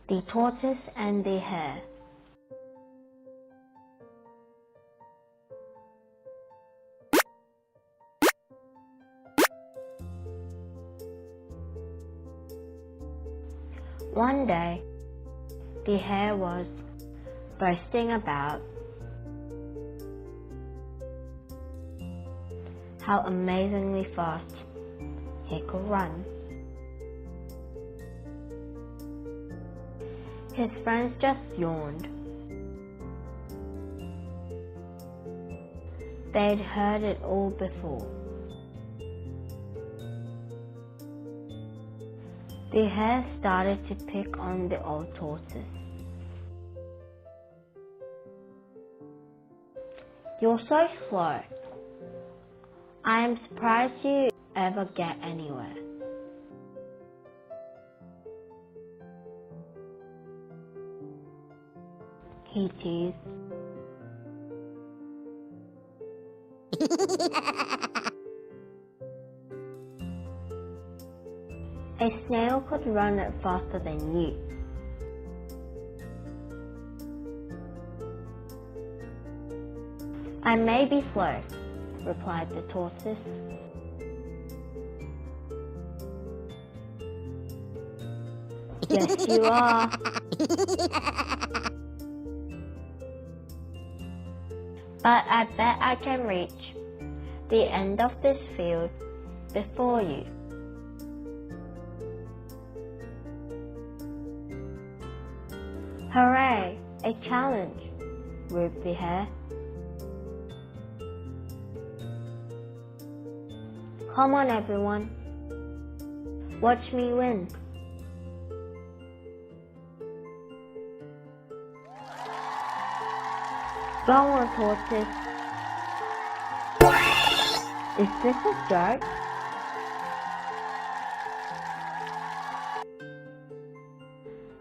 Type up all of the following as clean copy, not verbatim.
The Tortoise and the Hare. One day, the hare was boasting about how amazingly fast he could run. His friends just yawned. They'd heard it all before. The hare started to pick on the old tortoise. "You're so slow. I am surprised you ever get anywhere." He teased. "A snail could run faster than you." "I may be slow," replied the tortoise. "Yes, you are." "But I bet I can reach the end of this field before you." "Hooray! A challenge," whooped the hare. "Come on, everyone. Watch me win." "Go on, tortoise." "Is this a joke?"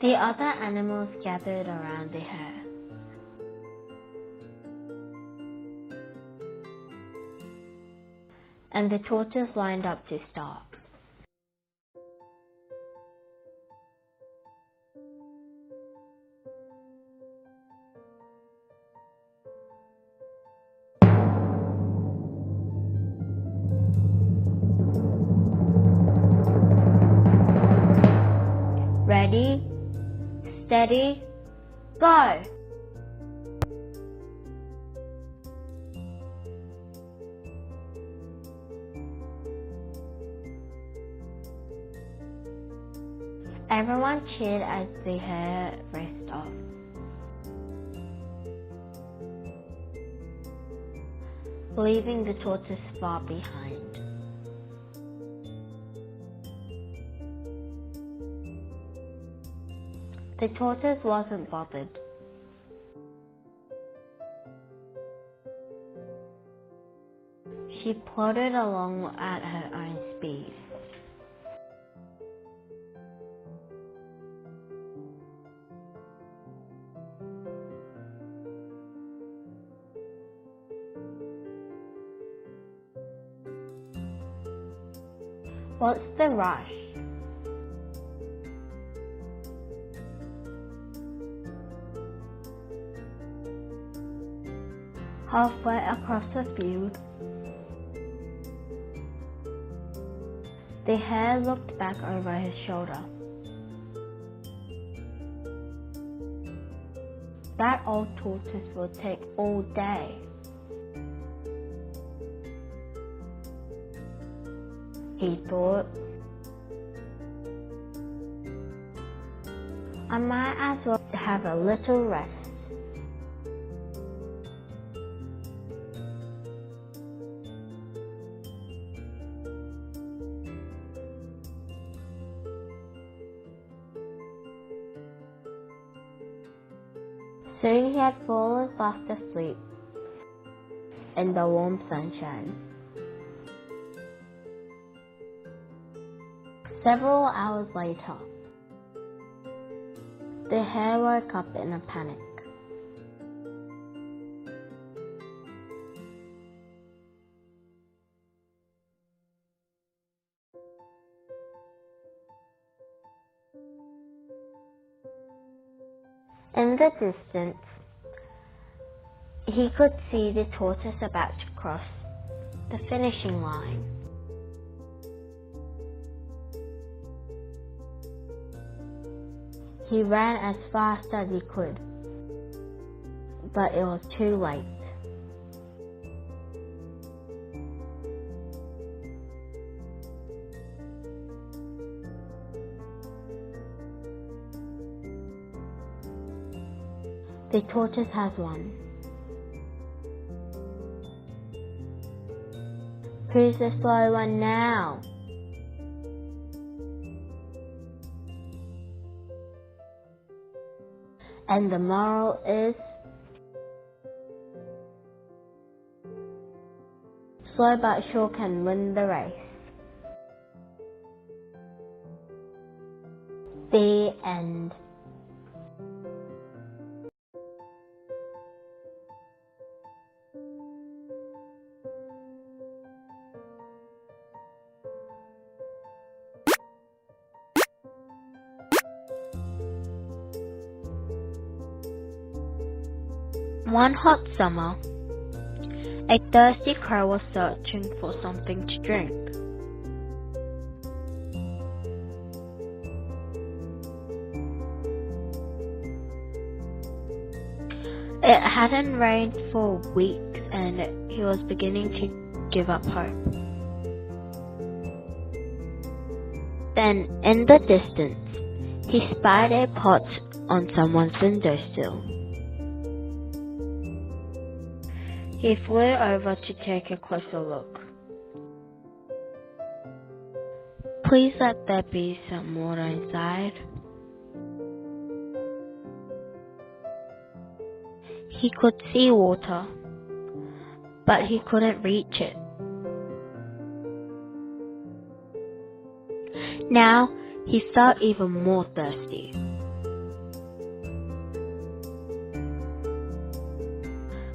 The other animals gathered around the hare. And the tortoise lined up to start. Ready? Steady, go! Everyone cheered as the hare raced off. Leaving the tortoise far behind. The tortoise wasn't bothered. She plodded along at her own speed. What's the rush? Halfway across the field, the hare looked back over his shoulder. That old tortoise will take all day. He thought, I might as well have a little rest. Soon he had fallen fast asleep in the warm sunshine. Several hours later, the hare woke up in a panic. In the distance, he could see the tortoise about to cross the finishing line. He ran as fast as he could, but it was too late. The tortoise has won. Who's the slow one now? And the moral is, slow but sure can win the race. The end. One hot summer, a thirsty crow was searching for something to drink. It hadn't rained for weeks and he was beginning to give up hope. Then, in the distance, he spied a pot on someone's windowsill. He flew over to take a closer look. Please let there be some water inside. He could see water, but he couldn't reach it. Now he felt even more thirsty.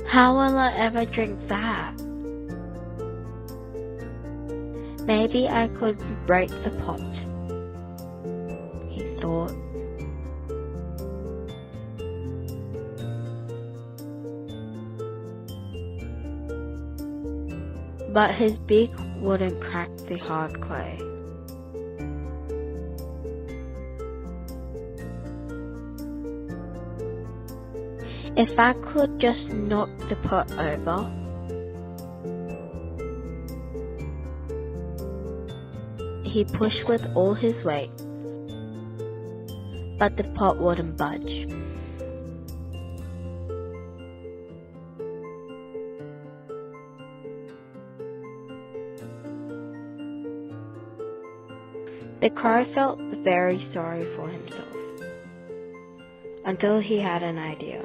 How will I ever drink that? Maybe I could break the pot, he thought. But his beak wouldn't crack the hard clay. If I could just knock the pot over. He pushed with all his weight, but the pot wouldn't budge. The crow felt very sorry for himself, until he had an idea.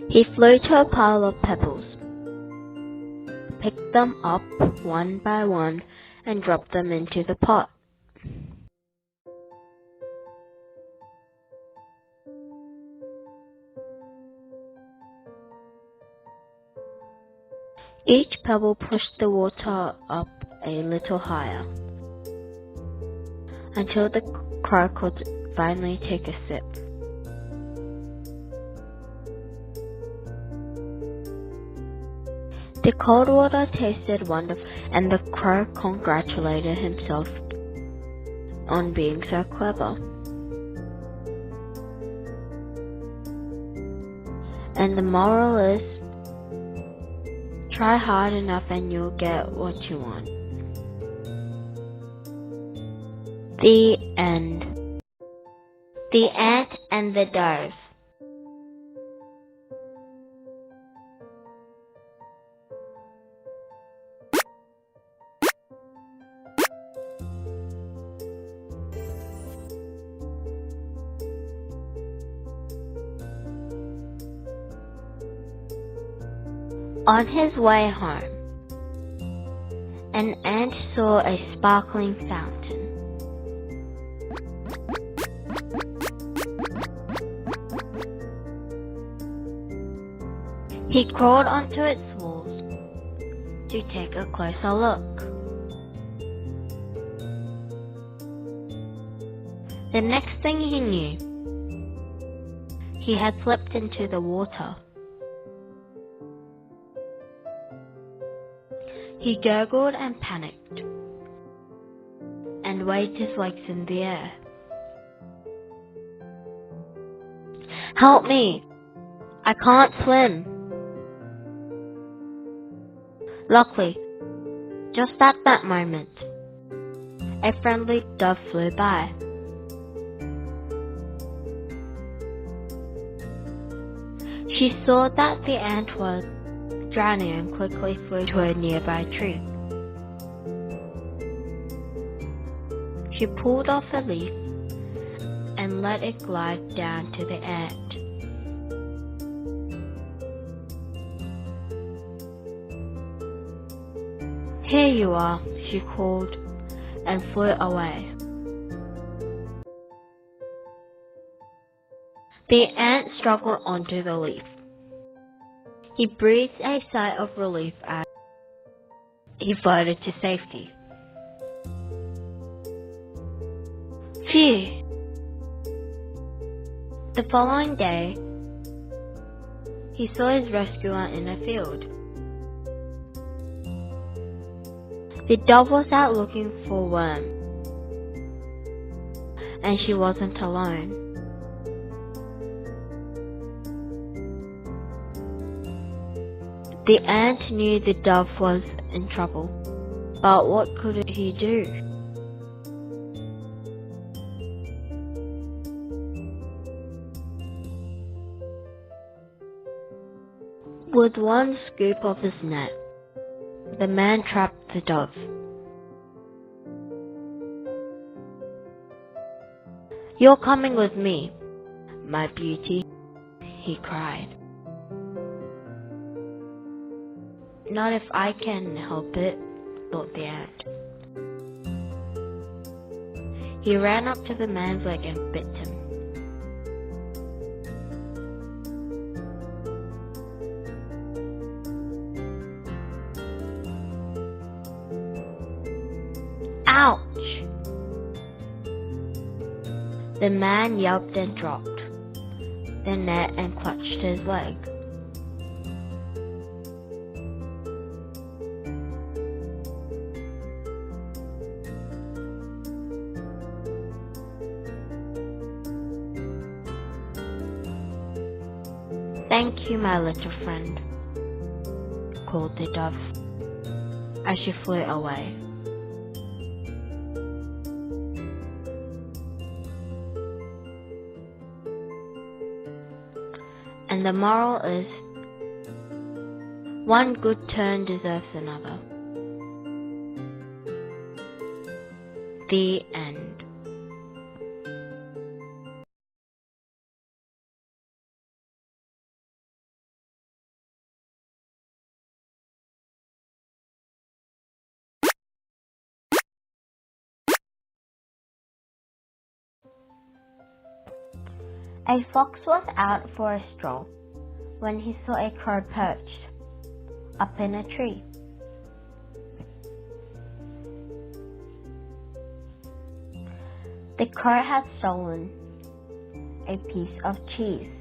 He flew to a pile of pebbles, picked them up one by one, and dropped them into the pot. Each pebble pushed the water up a little higher, until the crow could finally take a sip. The cold water tasted wonderful, and the crow congratulated himself on being so clever. And the moral is, try hard enough and you'll get what you want. The end. The ant and the dove. On his way home, an ant saw a sparkling fountain. He crawled onto its walls to take a closer look. The next thing he knew, he had slipped into the water. He gurgled and panicked, and waved his legs in the air. "Help me! I can't swim!" Luckily, just at that moment, a friendly dove flew by. She saw that the ant was drowning and quickly flew to a nearby tree. She pulled off a leaf and let it glide down to the ant. "Here you are," she called, and flew away. The ant struggled onto the leaf. He breathed a sigh of relief as he floated to safety. Phew! The following day, he saw his rescuer in a field. The dove was out looking for worms, and she wasn't alone. The ant knew the dove was in trouble, but what could he do? With one scoop of his net, the man trapped the dove. "You're coming with me, my beauty," he cried. "Not if I can help it," thought the ant. He ran up to the man's leg and bit him. Ouch! The man yelped and dropped the net and clutched his leg. "Thank you, my little friend," called the dove as she flew away. And the moral is, one good turn deserves another. The end. A fox was out for a stroll when he saw a crow perched up in a tree. The crow had stolen a piece of cheese.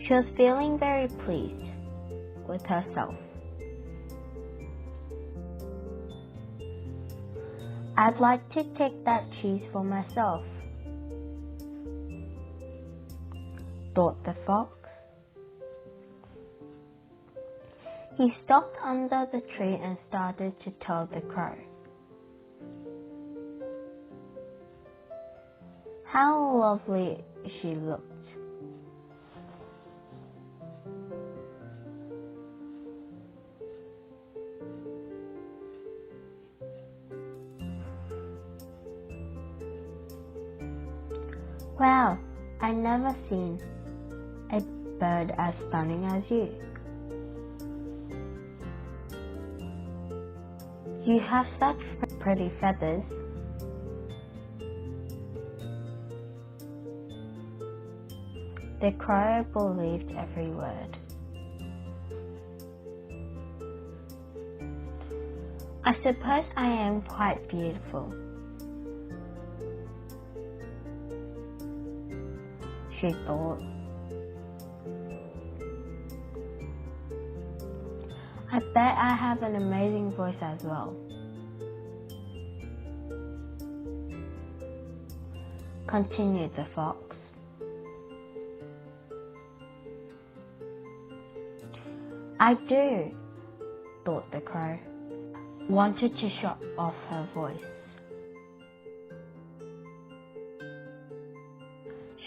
She was feeling very pleased with herself. "I'd like to take that cheese for myself," thought the fox. He stopped under the tree and started to tell the crow how lovely she looked. "Wow, I never seen a bird as stunning as you. You have such pretty feathers." The crow believed every word. I suppose I am quite beautiful, she thought. I bet I have an amazing voice as well. Continued the fox. I do, thought the crow, wanted to show off her voice.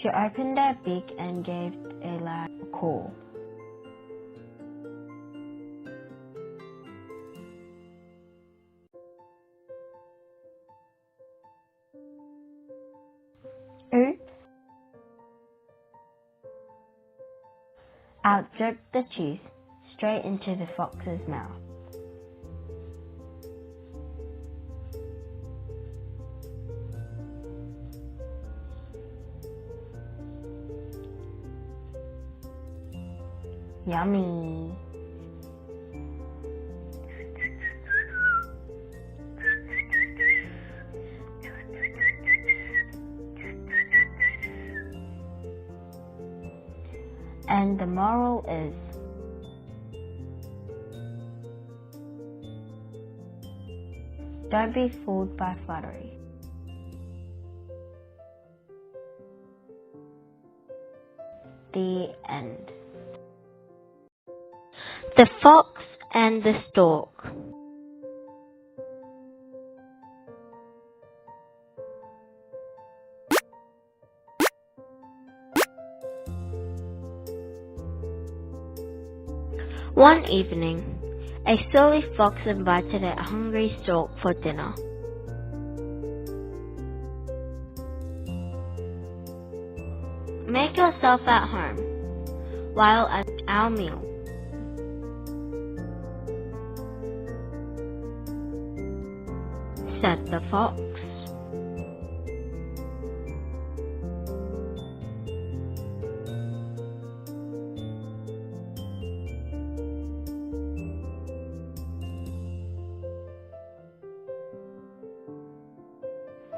She opened her beak and gave a loud call. Oops! Out dripped the cheese straight into the fox's mouth. Yummy! And the moral is, don't be fooled by flattery. The end. The Fox and the Stork. One evening, a silly fox invited a hungry stork for dinner. Make yourself at home while at our meal, said the fox.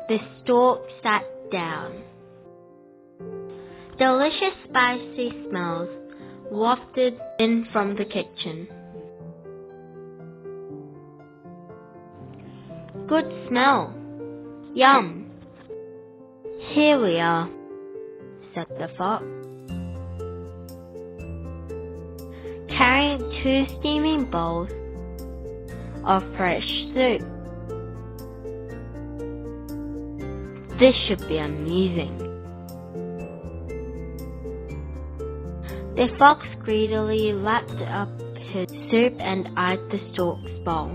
The stork sat down. Delicious spicy smells wafted in from the kitchen. Good smell. Yum. Here we are, said the fox, carrying 2 steaming bowls of fresh soup. This should be amusing. The fox greedily lapped up his soup and eyed the stork's bowl.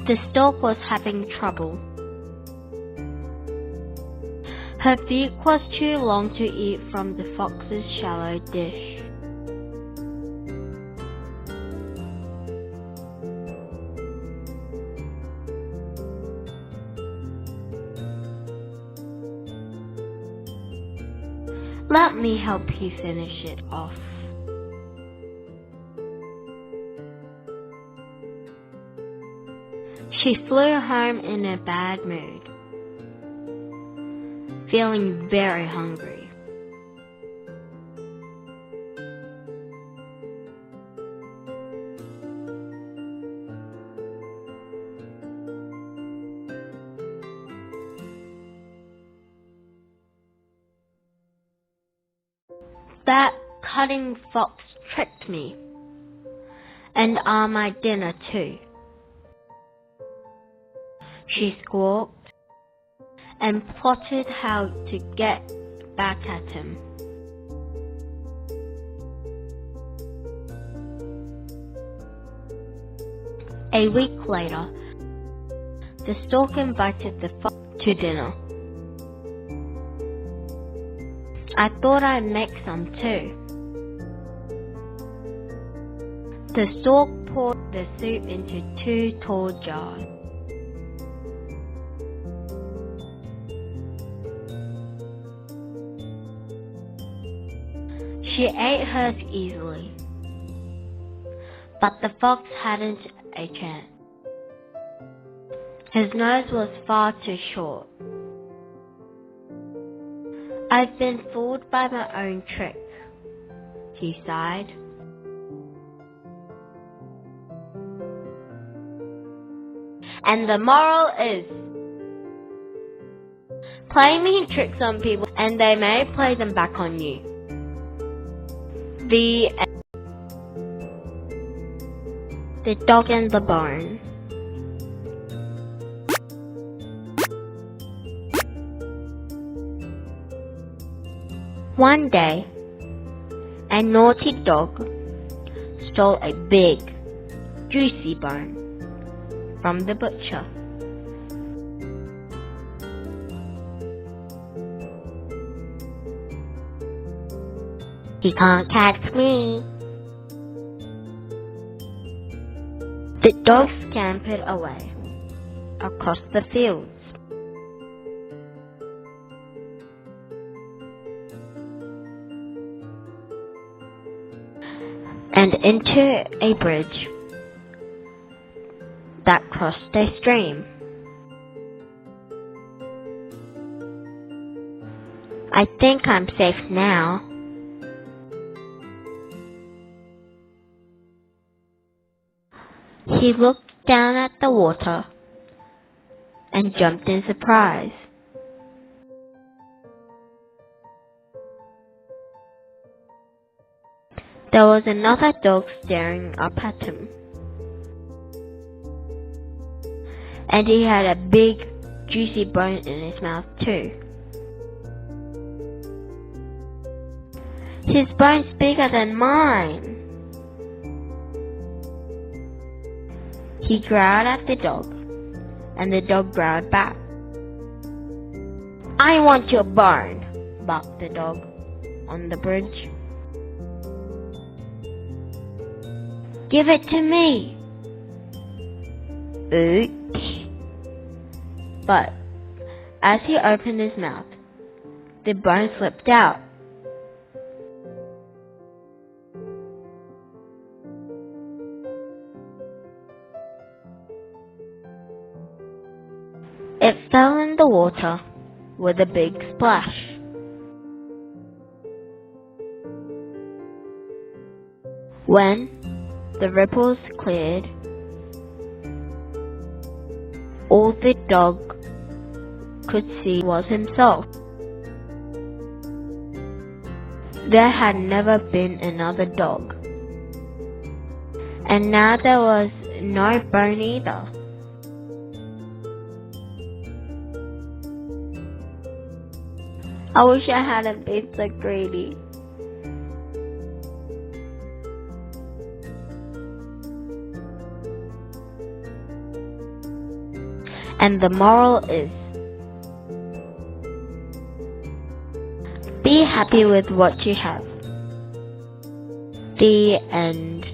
The stork was having trouble. Her beak was too long to eat from the fox's shallow dish. Let me help you finish it off. She flew home in a bad mood, feeling very hungry. That cunning fox tricked me, and my dinner too, she squawked, and plotted how to get back at him. A week later, the stork invited the fox to dinner. I thought I'd make some too. The stork poured the soup into 2 tall jars. She ate hers easily, but the fox hadn't a chance. His nose was far too short. I've been fooled by my own trick, he sighed. And the moral is, play mean tricks on people and they may play them back on you. The Dog and the Bone. One day, a naughty dog stole a big, juicy bone from the butcher. He can't catch me. The dog scampered away across the fields. And into a bridge that crossed a stream. I think I'm safe now. He looked down at the water and jumped in surprise. There was another dog staring up at him, and he had a big, juicy bone in his mouth too. His bone's bigger than mine. He growled at the dog, and the dog growled back. I want your bone, barked the dog on the bridge. Give it to me. Oops. But as he opened his mouth, the bone slipped out. It fell in the water with a big splash. When the ripples cleared, all the dog could see was himself. There had never been another dog, and now there was no bone either. I wish I hadn't been so greedy. And the moral is, be happy with what you have. The end.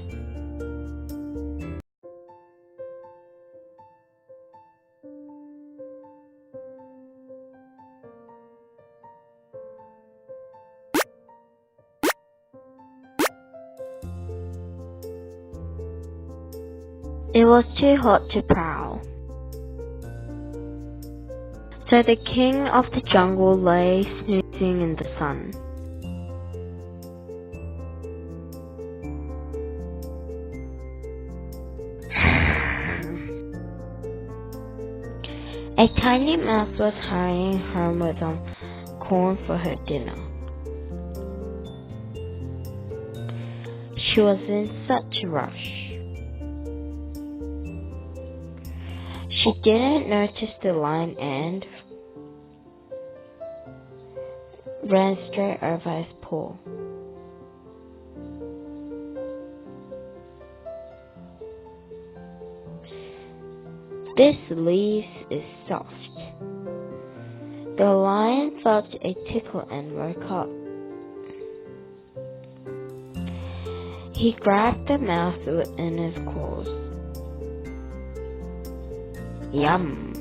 It was too hot to prowl. So the king of the jungle lay snoozing in the sun. A tiny mouse was hurrying home with some corn for her dinner. She was in such a rush. She didn't notice the lion and ran straight over his paw. This leaf is soft. The lion felt a tickle and woke up. He grabbed the mouse in his claws. Yum!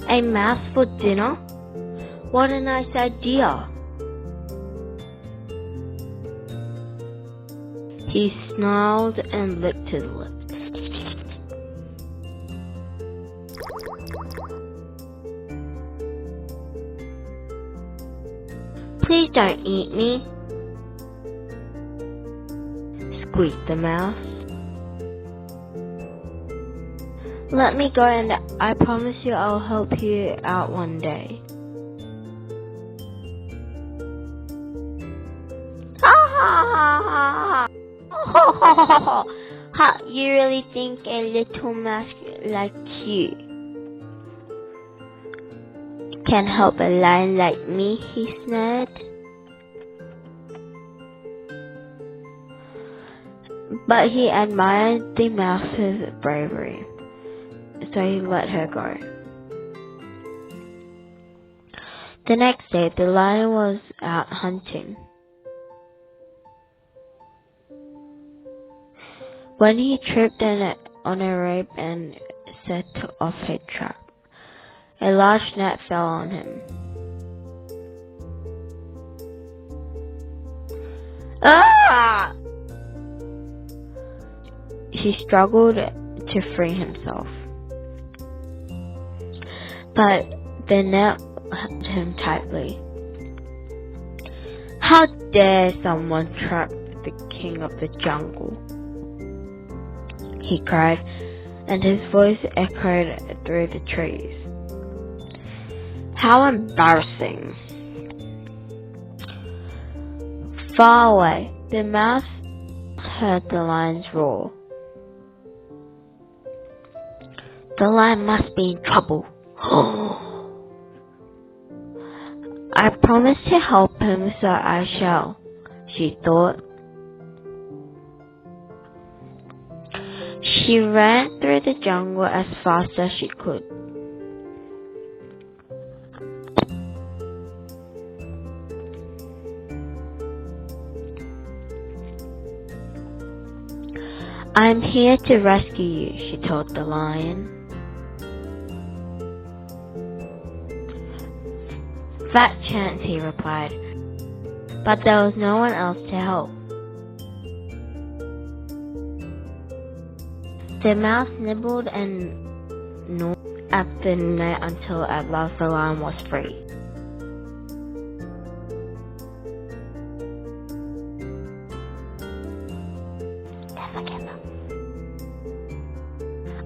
A mouse for dinner? What a nice idea! He snarled and licked his lips. Please don't eat me, squeaked the mouse. Let me go and I promise you I'll help you out one day. Ha ha ha ha ha! You really think a little mouse like you can help a lion like me? He snapped. But he admired the mouse's bravery, so he let her go. The next day, the lion was out hunting. When he tripped on a rope and set off a trap, a large net fell on him. Ah! He struggled to free himself, but the net held him tightly. How dare someone trap the king of the jungle? He cried, and his voice echoed through the trees. How embarrassing! Far away, the mouse heard the lion's roar. The lion must be in trouble. I promised to help him, so I shall, she thought. She ran through the jungle as fast as she could. I'm here to rescue you, she told the lion. Fat chance, he replied, but there was no one else to help. The mouse nibbled and gnawed at the net until at last the lion was free.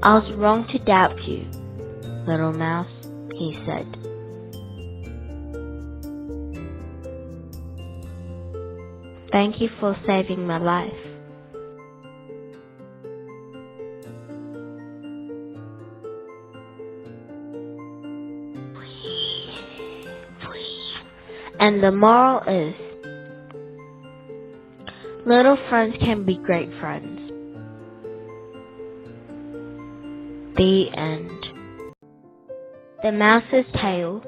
I was wrong to doubt you, little mouse, he said. Thank you for saving my life. And the moral is, little friends can be great friends. The end. The Mouse's Tale.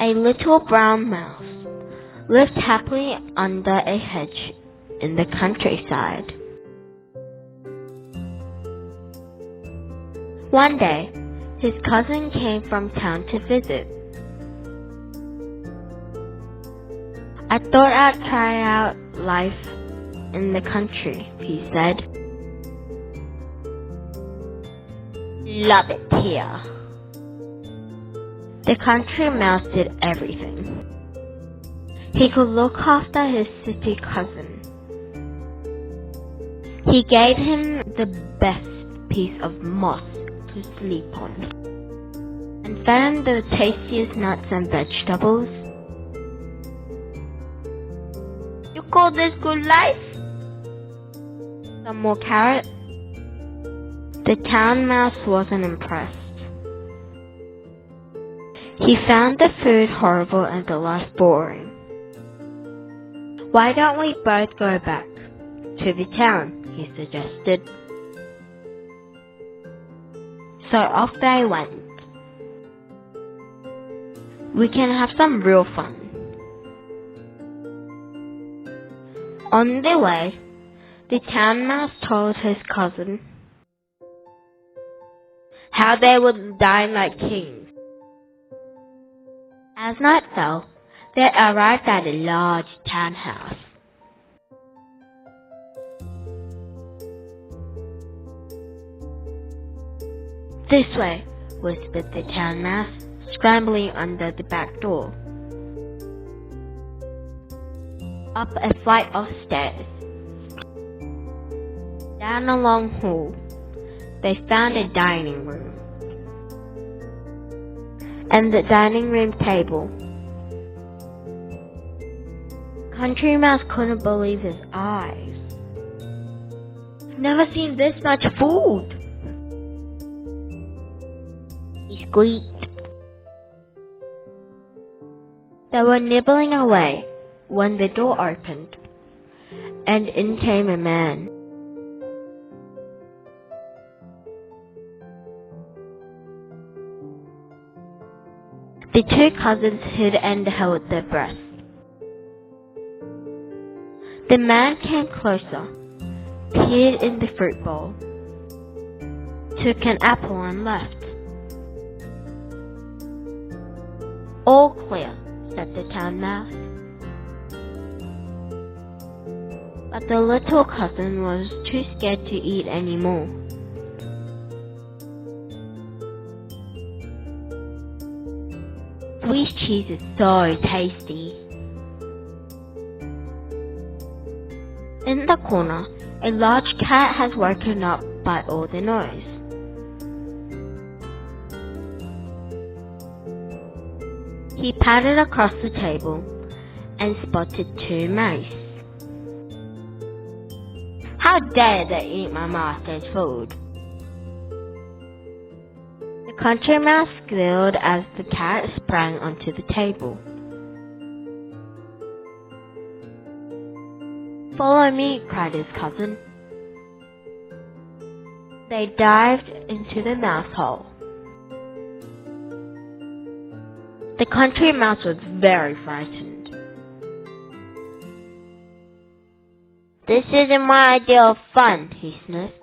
A little brown mouse lived happily under a hedge in the countryside. One day, his cousin came from town to visit. I thought I'd try out life in the country, he said. Love it here. The country mouse did everything. He could look after his city cousin. He gave him the best piece of moss to sleep on, and fed him the tastiest nuts and vegetables. You call this good life? Some more carrots? The town mouse wasn't impressed. He found the food horrible and the life boring. Why don't we both go back to the town, he suggested. So off they went. We can have some real fun. On their way, the town mouse told his cousin, how they would dine like kings. As night fell, they arrived at a large townhouse. "This way," whispered the town mouse, scrambling under the back door. Up a flight of stairs, down a long hall, they found a dining room. And the dining room table. Country Mouse couldn't believe his eyes. "Never seen this much food," he squeaked. They were nibbling away when the door opened, and in came a man. The two cousins hid and held their breath. The man came closer, peered in the fruit bowl, took an apple and left. "All clear," said the town mouse. But the little cousin was too scared to eat any more. "Swiss cheese is so tasty." In the corner, a large cat has woken up by all the noise. He padded across the table and spotted two mice. "How dare they eat my master's food?" The country mouse squealed as the cat sprang onto the table. "Follow me," cried his cousin. They dived into the mouse hole. The country mouse was very frightened. "This isn't my idea of fun," he sniffed.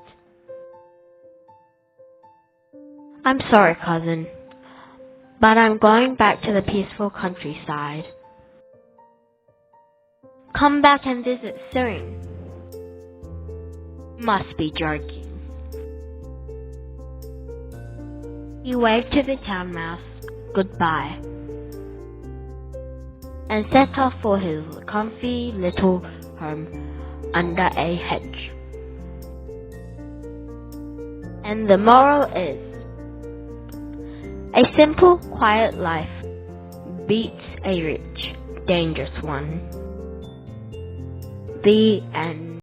"I'm sorry, cousin, but I'm going back to the peaceful countryside. Come back and visit soon." "Must be joking." He waved to the town mouse goodbye and set off for his comfy little home under a hedge. And the moral is, a simple, quiet life beats a rich, dangerous one. The end.